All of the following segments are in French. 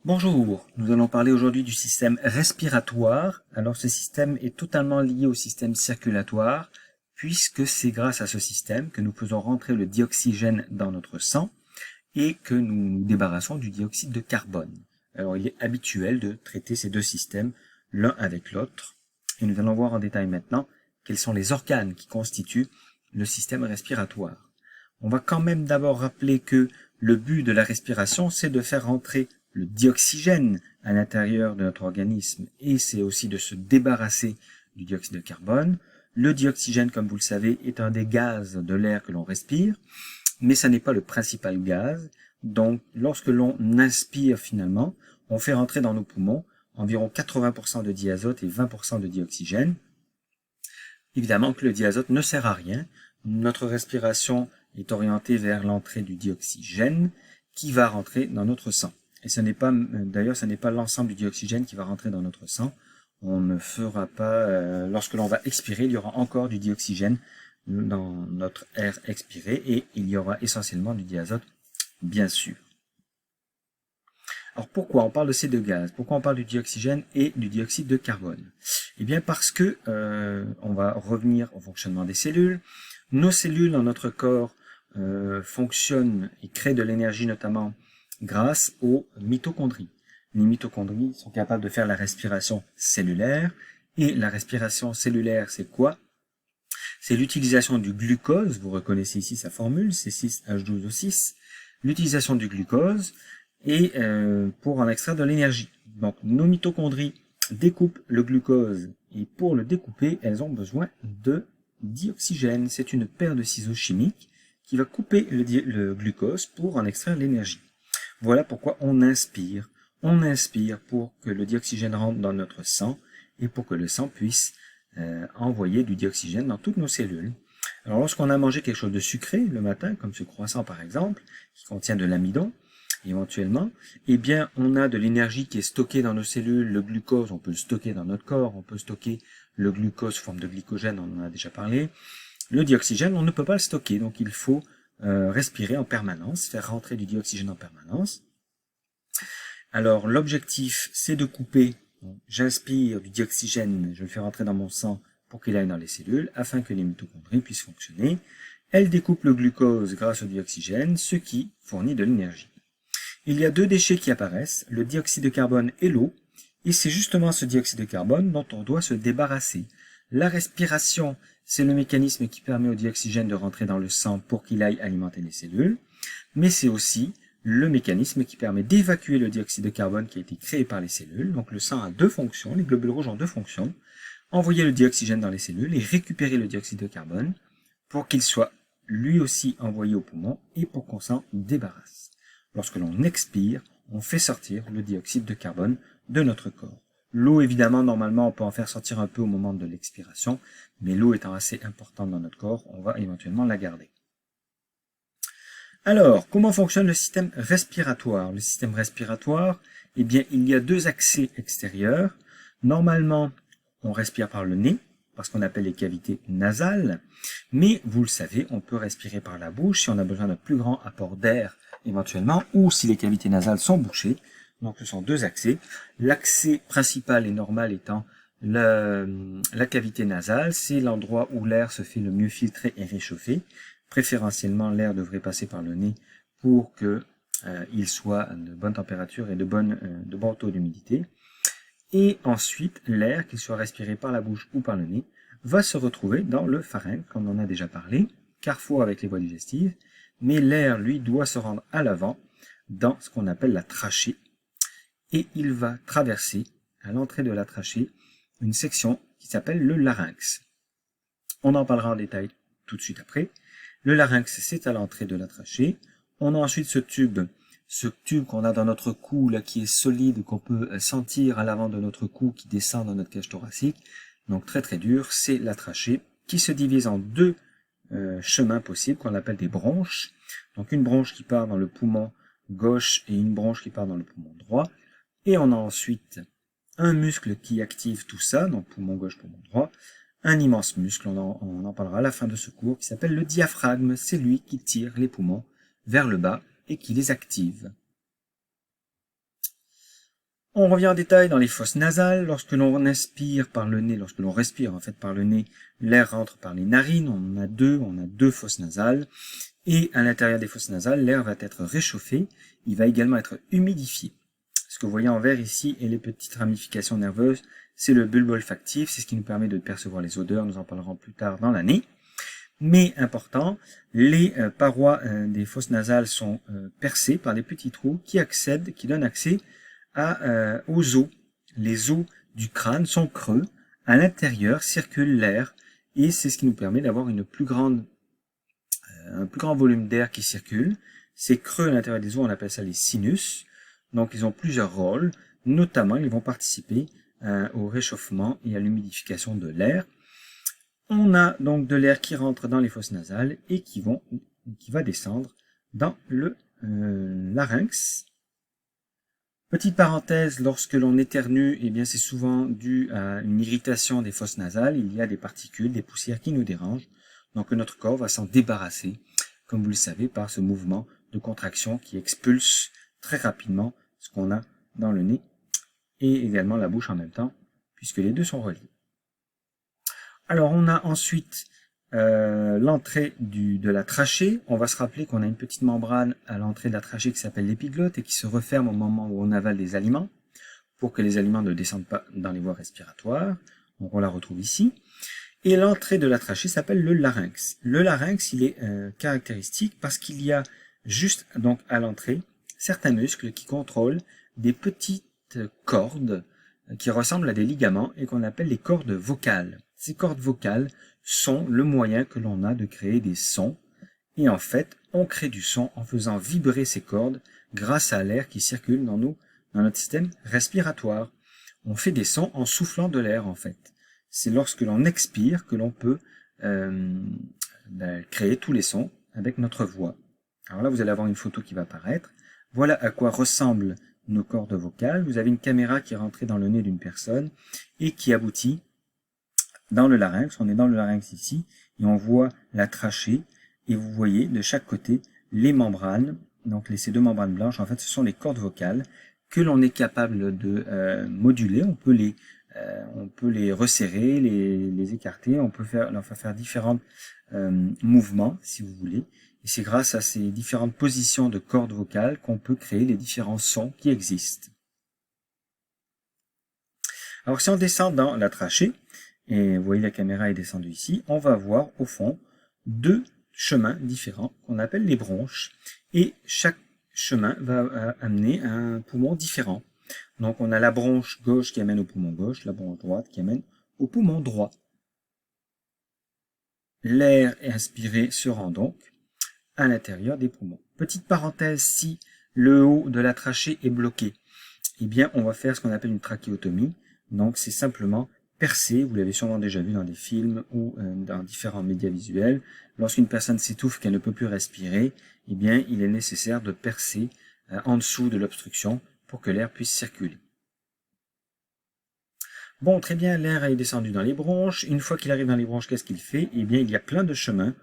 Bonjour, nous allons parler aujourd'hui du système respiratoire. Alors ce système est totalement lié au système circulatoire puisque c'est grâce à ce système que nous faisons rentrer le dioxygène dans notre sang et que nous nous débarrassons du dioxyde de carbone. Alors il est habituel de traiter ces deux systèmes l'un avec l'autre et nous allons voir en détail maintenant quels sont les organes qui constituent le système respiratoire. On va quand même d'abord rappeler que le but de la respiration, c'est de faire rentrer le dioxygène à l'intérieur de notre organisme et c'est aussi de se débarrasser du dioxyde de carbone. Le dioxygène, comme vous le savez, est un des gaz de l'air que l'on respire, mais ça n'est pas le principal gaz. Donc, lorsque l'on inspire finalement, on fait rentrer dans nos poumons environ 80% de diazote et 20% de dioxygène. Évidemment que le diazote ne sert à rien. Notre respiration est orientée vers l'entrée du dioxygène qui va rentrer dans notre sang. Et ce n'est pas, d'ailleurs, ce n'est pas l'ensemble du dioxygène qui va rentrer dans notre sang. On ne fera pas, lorsque l'on va expirer, il y aura encore du dioxygène dans notre air expiré et il y aura essentiellement du diazote, bien sûr. Alors pourquoi on parle de ces deux gaz? Pourquoi on parle du dioxygène et du dioxyde de carbone? Eh bien parce que on va revenir au fonctionnement des cellules. Nos cellules dans notre corps fonctionnent et créent de l'énergie notamment grâce aux mitochondries. Les mitochondries sont capables de faire la respiration cellulaire. Et la respiration cellulaire, c'est quoi? C'est l'utilisation du glucose. Vous reconnaissez ici sa formule, C6H12O6. L'utilisation du glucose et pour en extraire de l'énergie. Donc nos mitochondries découpent le glucose et pour le découper, elles ont besoin de dioxygène. C'est une paire de ciseaux chimiques qui va couper le glucose pour en extraire l'énergie. Voilà pourquoi on inspire. On inspire pour que le dioxygène rentre dans notre sang et pour que le sang puisse envoyer du dioxygène dans toutes nos cellules. Alors lorsqu'on a mangé quelque chose de sucré le matin, comme ce croissant par exemple, qui contient de l'amidon, éventuellement, eh bien, on a de l'énergie qui est stockée dans nos cellules. Le glucose, on peut le stocker dans notre corps, on peut stocker le glucose sous forme de glycogène, on en a déjà parlé. Le dioxygène, on ne peut pas le stocker, donc il faut respirer en permanence, faire rentrer du dioxygène en permanence. Alors, l'objectif, c'est de couper. J'inspire du dioxygène, je le fais rentrer dans mon sang pour qu'il aille dans les cellules, afin que les mitochondries puissent fonctionner. Elles découpent le glucose grâce au dioxygène, ce qui fournit de l'énergie. Il y a deux déchets qui apparaissent, le dioxyde de carbone et l'eau, et c'est justement ce dioxyde de carbone dont on doit se débarrasser. La respiration, c'est le mécanisme qui permet au dioxygène de rentrer dans le sang pour qu'il aille alimenter les cellules, mais c'est aussi le mécanisme qui permet d'évacuer le dioxyde de carbone qui a été créé par les cellules. Donc le sang a deux fonctions, les globules rouges ont deux fonctions, envoyer le dioxygène dans les cellules et récupérer le dioxyde de carbone pour qu'il soit lui aussi envoyé au poumon et pour qu'on s'en débarrasse. Lorsque l'on expire, on fait sortir le dioxyde de carbone de notre corps. L'eau, évidemment, normalement, on peut en faire sortir un peu au moment de l'expiration, mais l'eau étant assez importante dans notre corps, on va éventuellement la garder. Alors, comment fonctionne le système respiratoire? Le système respiratoire, eh bien, il y a deux accès extérieurs. Normalement, on respire par le nez, parce qu'on appelle les cavités nasales, mais vous le savez, on peut respirer par la bouche si on a besoin d'un plus grand apport d'air éventuellement, ou si les cavités nasales sont bouchées. Donc ce sont deux accès. L'accès principal et normal étant la cavité nasale, c'est l'endroit où l'air se fait le mieux filtrer et réchauffer. Préférentiellement, l'air devrait passer par le nez pour que il soit de bonne température et de bon taux d'humidité. Et ensuite, l'air, qu'il soit respiré par la bouche ou par le nez, va se retrouver dans le pharynx, comme on en a déjà parlé, carrefour avec les voies digestives, mais l'air, lui, doit se rendre à l'avant, dans ce qu'on appelle la trachée, et il va traverser, à l'entrée de la trachée, une section qui s'appelle le larynx. On en parlera en détail tout de suite après. Le larynx, c'est à l'entrée de la trachée. On a ensuite ce tube qu'on a dans notre cou, là, qui est solide, qu'on peut sentir à l'avant de notre cou, qui descend dans notre cage thoracique, donc très très dur, c'est la trachée, qui se divise en deux chemins possibles, qu'on appelle des bronches. Donc une bronche qui part dans le poumon gauche et une bronche qui part dans le poumon droit. Et on a ensuite un muscle qui active tout ça, donc poumon gauche, poumon droit. Un immense muscle, on en parlera à la fin de ce cours, qui s'appelle le diaphragme. C'est lui qui tire les poumons vers le bas et qui les active. On revient en détail dans les fosses nasales. Lorsque l'on inspire par le nez, lorsque l'on respire en fait par le nez, l'air rentre par les narines. On a deux fosses nasales. Et à l'intérieur des fosses nasales, l'air va être réchauffé. Il va également être humidifié. Ce que vous voyez en vert ici et les petites ramifications nerveuses, c'est le bulbe olfactif. C'est ce qui nous permet de percevoir les odeurs. Nous en parlerons plus tard dans l'année. Mais important, les parois des fosses nasales sont percées par des petits trous qui donnent accès aux os. Les os du crâne sont creux. À l'intérieur circule l'air et c'est ce qui nous permet d'avoir un plus grand volume d'air qui circule. Ces creux à l'intérieur des os, on appelle ça les sinus. Donc ils ont plusieurs rôles. Notamment, ils vont participer au réchauffement et à l'humidification de l'air. On a donc de l'air qui rentre dans les fosses nasales et qui va descendre dans le larynx. Petite parenthèse, lorsque l'on éternue, eh bien c'est souvent dû à une irritation des fosses nasales. Il y a des particules, des poussières qui nous dérangent. Donc notre corps va s'en débarrasser, comme vous le savez, par ce mouvement de contraction qui expulse très rapidement ce qu'on a dans le nez et également la bouche en même temps, puisque les deux sont reliés. Alors, on a ensuite l'entrée de la trachée. On va se rappeler qu'on a une petite membrane à l'entrée de la trachée qui s'appelle l'épiglotte et qui se referme au moment où on avale des aliments pour que les aliments ne descendent pas dans les voies respiratoires. Donc, on la retrouve ici. Et l'entrée de la trachée s'appelle le larynx. Le larynx, il est caractéristique parce qu'il y a juste donc à l'entrée certains muscles qui contrôlent des petites cordes qui ressemblent à des ligaments et qu'on appelle les cordes vocales. Ces cordes vocales sont le moyen que l'on a de créer des sons. Et en fait, on crée du son en faisant vibrer ces cordes grâce à l'air qui circule dans notre système respiratoire. On fait des sons en soufflant de l'air en fait. C'est lorsque l'on expire que l'on peut créer tous les sons avec notre voix. Alors là, vous allez avoir une photo qui va apparaître. Voilà à quoi ressemblent nos cordes vocales. Vous avez une caméra qui est rentrée dans le nez d'une personne et qui aboutit dans le larynx. On est dans le larynx ici et on voit la trachée et vous voyez de chaque côté les membranes. Donc ces deux membranes blanches, en fait, ce sont les cordes vocales que l'on est capable de moduler. On peut les resserrer, les écarter. On peut leur faire différents mouvements, si vous voulez. Et c'est grâce à ces différentes positions de cordes vocales qu'on peut créer les différents sons qui existent. Alors si on descend dans la trachée, et vous voyez la caméra est descendue ici, on va voir au fond deux chemins différents qu'on appelle les bronches. Et chaque chemin va amener un poumon différent. Donc on a la bronche gauche qui amène au poumon gauche, la bronche droite qui amène au poumon droit. L'air inspiré se rend donc à l'intérieur des poumons. Petite parenthèse, si le haut de la trachée est bloqué, eh bien on va faire ce qu'on appelle une trachéotomie. Donc c'est simplement percer, vous l'avez sûrement déjà vu dans des films ou dans différents médias visuels. Lorsqu'une personne s'étouffe, qu'elle ne peut plus respirer, eh bien il est nécessaire de percer en dessous de l'obstruction pour que l'air puisse circuler. Bon, très bien, l'air est descendu dans les bronches. Une fois qu'il arrive dans les bronches, qu'est-ce qu'il fait? Eh bien, il y a plein de chemins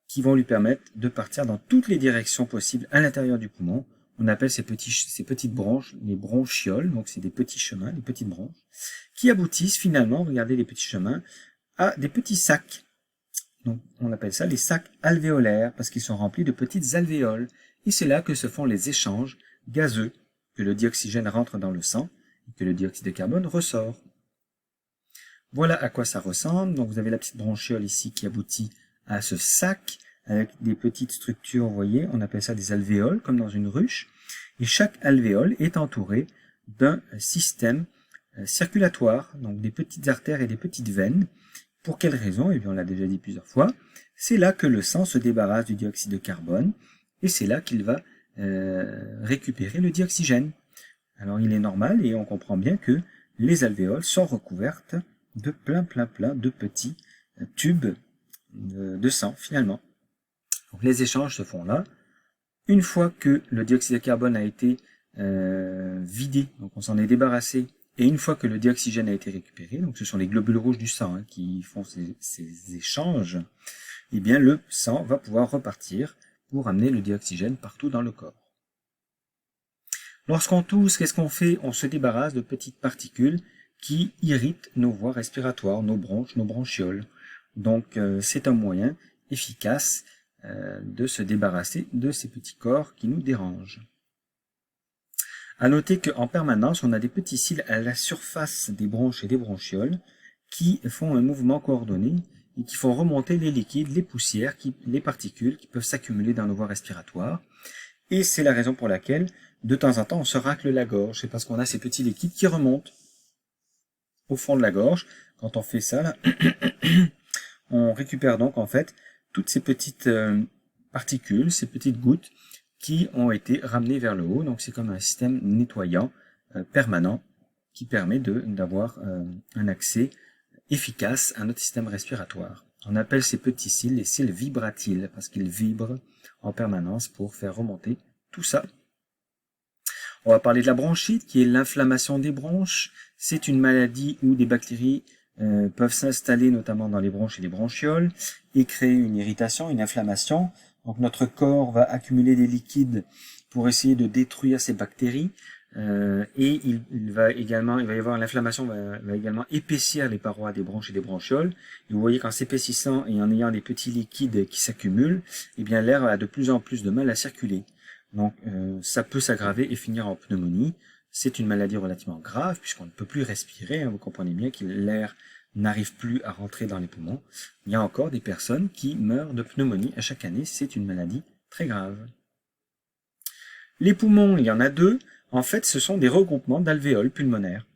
qui vont lui permettre de partir dans toutes les directions possibles à l'intérieur du poumon. On appelle ces petites bronches les bronchioles, donc c'est des petits chemins, des petites bronches, qui aboutissent finalement, regardez les petits chemins, à des petits sacs. Donc on appelle ça les sacs alvéolaires, parce qu'ils sont remplis de petites alvéoles. Et c'est là que se font les échanges gazeux, que le dioxygène rentre dans le sang, et que le dioxyde de carbone ressort. Voilà à quoi ça ressemble. Donc vous avez la petite bronchiole ici qui aboutit à ce sac avec des petites structures, vous voyez, on appelle ça des alvéoles, comme dans une ruche. Et chaque alvéole est entourée d'un système circulatoire, donc des petites artères et des petites veines. Pour quelle raison? Eh bien, on l'a déjà dit plusieurs fois. C'est là que le sang se débarrasse du dioxyde de carbone et c'est là qu'il va récupérer le dioxygène. Alors, il est normal et on comprend bien que les alvéoles sont recouvertes de plein de petits tubes de sang, finalement. Donc, les échanges se font là. Une fois que le dioxyde de carbone a été vidé, donc on s'en est débarrassé, et une fois que le dioxygène a été récupéré, donc ce sont les globules rouges du sang qui font ces échanges, eh bien le sang va pouvoir repartir pour amener le dioxygène partout dans le corps. Lorsqu'on tousse, qu'est-ce qu'on fait? On se débarrasse de petites particules qui irritent nos voies respiratoires, nos bronches, nos bronchioles. Donc c'est un moyen efficace de se débarrasser de ces petits corps qui nous dérangent. À noter qu'en permanence, on a des petits cils à la surface des bronches et des bronchioles qui font un mouvement coordonné et qui font remonter les liquides, les poussières, les particules qui peuvent s'accumuler dans nos voies respiratoires. Et c'est la raison pour laquelle, de temps en temps, on se racle la gorge. C'est parce qu'on a ces petits liquides qui remontent au fond de la gorge. Quand on fait ça, là, on récupère donc en fait toutes ces petites particules, ces petites gouttes qui ont été ramenées vers le haut. Donc c'est comme un système nettoyant permanent qui permet d'avoir un accès efficace à notre système respiratoire. On appelle ces petits cils les cils vibratiles parce qu'ils vibrent en permanence pour faire remonter tout ça. On va parler de la bronchite qui est l'inflammation des bronches. C'est une maladie où des bactéries peuvent s'installer notamment dans les bronches et les bronchioles et créer une irritation, une inflammation. Donc notre corps va accumuler des liquides pour essayer de détruire ces bactéries et il va y avoir l'inflammation va également épaissir les parois des bronches et des bronchioles. Et vous voyez qu'en s'épaississant et en ayant des petits liquides qui s'accumulent, eh bien l'air a de plus en plus de mal à circuler. Donc ça peut s'aggraver et finir en pneumonie. C'est une maladie relativement grave puisqu'on ne peut plus respirer. Vous comprenez bien que l'air n'arrive plus à rentrer dans les poumons. Il y a encore des personnes qui meurent de pneumonie à chaque année. C'est une maladie très grave. Les poumons, il y en a deux. En fait, ce sont des regroupements d'alvéoles pulmonaires.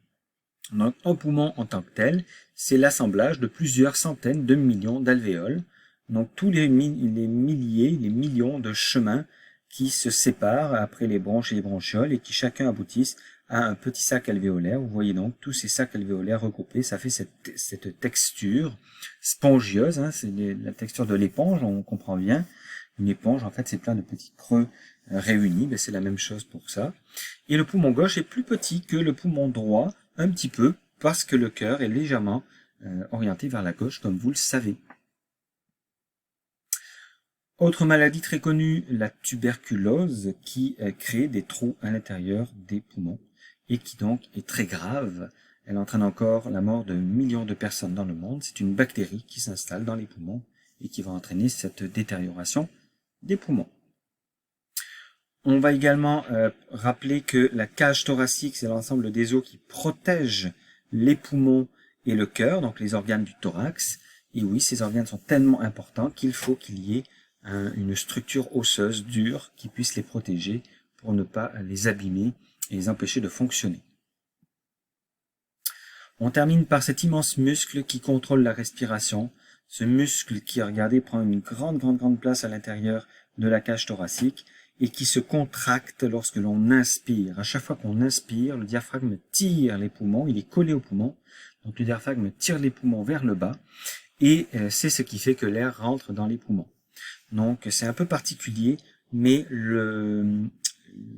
Donc, un poumon en tant que tel, c'est l'assemblage de plusieurs centaines de millions d'alvéoles. Donc, tous les milliers, les millions de chemins qui se séparent après les bronches et les bronchioles et qui chacun aboutissent à un petit sac alvéolaire. Vous voyez donc tous ces sacs alvéolaires recoupés, ça fait cette texture spongieuse, hein, c'est la texture de l'éponge, on comprend bien. Une éponge, en fait, c'est plein de petits creux réunis, ben, c'est la même chose pour ça. Et le poumon gauche est plus petit que le poumon droit, un petit peu, parce que le cœur est légèrement orienté vers la gauche, comme vous le savez. Autre maladie très connue, la tuberculose, qui crée des trous à l'intérieur des poumons et qui donc est très grave. Elle entraîne encore la mort de millions de personnes dans le monde. C'est une bactérie qui s'installe dans les poumons et qui va entraîner cette détérioration des poumons. On va également rappeler que la cage thoracique, c'est l'ensemble des os qui protègent les poumons et le cœur, donc les organes du thorax. Et oui, ces organes sont tellement importants qu'il faut qu'il y ait une structure osseuse dure qui puisse les protéger pour ne pas les abîmer et les empêcher de fonctionner. On termine par cet immense muscle qui contrôle la respiration. Ce muscle qui, regardez, prend une grande place à l'intérieur de la cage thoracique et qui se contracte lorsque l'on inspire. À chaque fois qu'on inspire, le diaphragme tire les poumons, il est collé aux poumons. Donc le diaphragme tire les poumons vers le bas et c'est ce qui fait que l'air rentre dans les poumons. Donc c'est un peu particulier, mais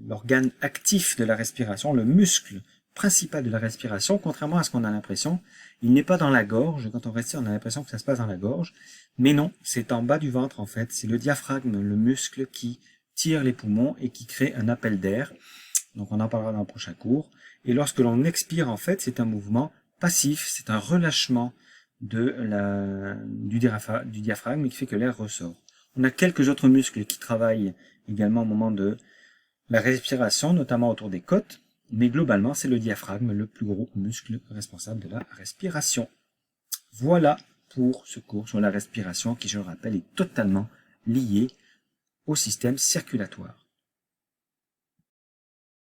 l'organe actif de la respiration, le muscle principal de la respiration, contrairement à ce qu'on a l'impression, il n'est pas dans la gorge. Quand on respire, on a l'impression que ça se passe dans la gorge, mais non, c'est en bas du ventre en fait. C'est le diaphragme, le muscle qui tire les poumons et qui crée un appel d'air. Donc on en parlera dans le prochain cours. Et lorsque l'on expire, en fait, c'est un mouvement passif, c'est un relâchement du diaphragme qui fait que l'air ressort. On a quelques autres muscles qui travaillent également au moment de la respiration, notamment autour des côtes, mais globalement, c'est le diaphragme, le plus gros muscle responsable de la respiration. Voilà pour ce cours sur la respiration qui, je le rappelle, est totalement lié au système circulatoire.